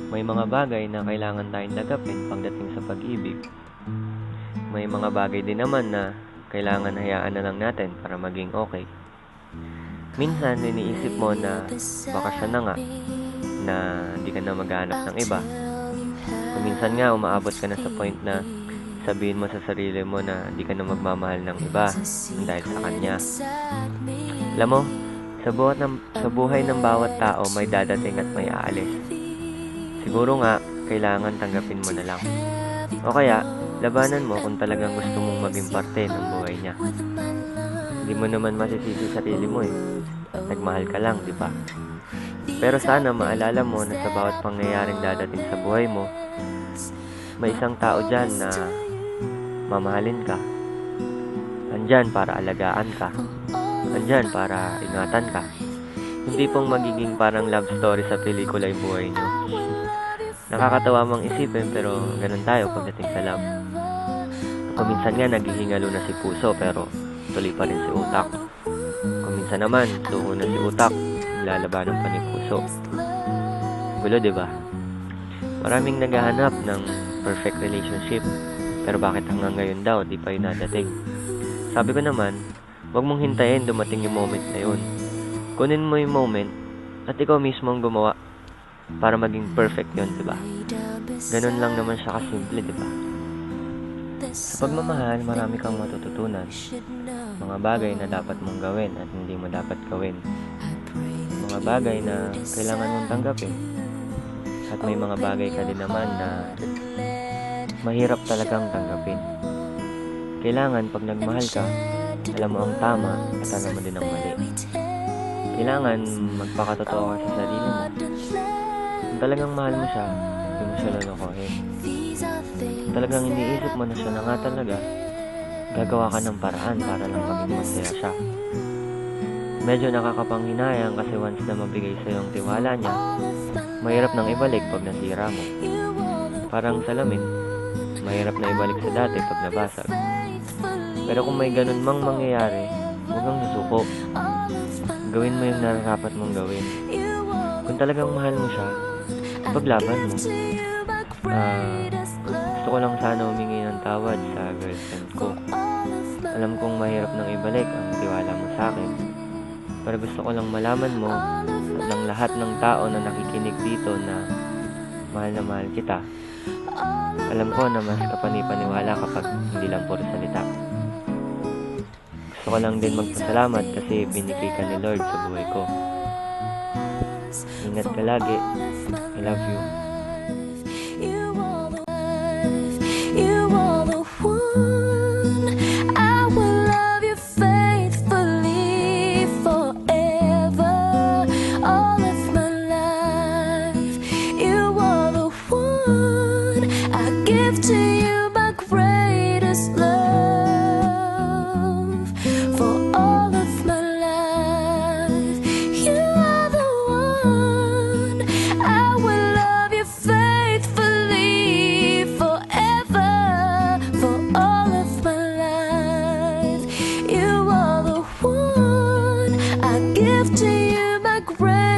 May mga bagay na kailangan tayong tagapin pagdating sa pag-ibig. May mga bagay din naman na kailangan hayaan na lang natin para maging okay. Minsan, iniisip mo na baka siya na nga, na hindi ka na maghanap ng iba. Kung minsan nga, umaabot ka na sa point na sabihin mo sa sarili mo na hindi ka na magmamahal ng iba dahil sa kanya. Alam mo, sa buhay ng bawat tao may dadating at may aalis. Siguro nga, kailangan tanggapin mo na lang. O kaya, labanan mo kung talagang gusto mong maging parte ng buhay niya. Hindi mo naman masisisi sarili mo eh. Nagmahal ka lang, di ba? Pero sana maalala mo na sa bawat pangyayaring dadating sa buhay mo, may isang tao dyan na mamahalin ka. Andyan para alagaan ka. Andyan para ingatan ka. Hindi pong magiging parang love story sa pelikula yung buhay nyo. Nakakatawa mang isipin pero ganun tayo pagdating sa love. Kung minsan nga naghihingalo na si puso pero tuloy pa rin si utak. Kung minsan naman suho na si utak, lalabanan pa ni puso. Gulo, diba? Maraming naghahanap ng perfect relationship pero bakit hanggang ngayon daw di pa yun nadating? Sabi ko naman, huwag mong hintayin dumating yung moment na yun. Kunin mo yung moment at ikaw mismo ang gumawa para maging perfect yun, diba? Ganun lang naman siya kasimple, diba? Sa pagmamahal, marami kang matututunan. Mga bagay na dapat mong gawin at hindi mo dapat gawin. Mga bagay na kailangan mong tanggapin. At may mga bagay ka din naman na mahirap talagang tanggapin. Kailangan pag nagmahal ka, alam mo ang tama at alam mo din ang mali. Kailangan magpakatotoo ka sa sarili mo. Kung talagang mahal mo siya, hindi mo siya lolokohin. Kung talagang iniisip mo na siya na nga talaga, gagawa ka ng paraan para lang maging masaya siya. Medyo nakakapanghinayang kasi once na mabigay sa'yo ang tiwala niya, mahirap nang ibalik pag nasira mo. Parang salamin, mahirap na ibalik sa dati pag nabasag. Pero kung may ganun mang mangyayari, huwag kang susuko. Gawin mo yung nararapat mong gawin. Kung talagang mahal mo siya, paglaban mo. Gusto ko lang sana humingi ng tawad sa girlfriend ko. Alam kong mahirap nang ibalik ang tiwala mo sa akin. Pero gusto ko lang malaman mo at ng lahat ng tao na nakikinig dito na mahal kita. Alam ko na mas kapani-paniwala kapag hindi lang puro salita. Gusto ko lang din magpasalamat kasi binigay ka ni Lord sa buhay ko. Ingat ka lagi. I love you. To you my greatest love for all of my life. You are the one. I will love you faithfully forever for all of my life. You are the one. I give to you my greatest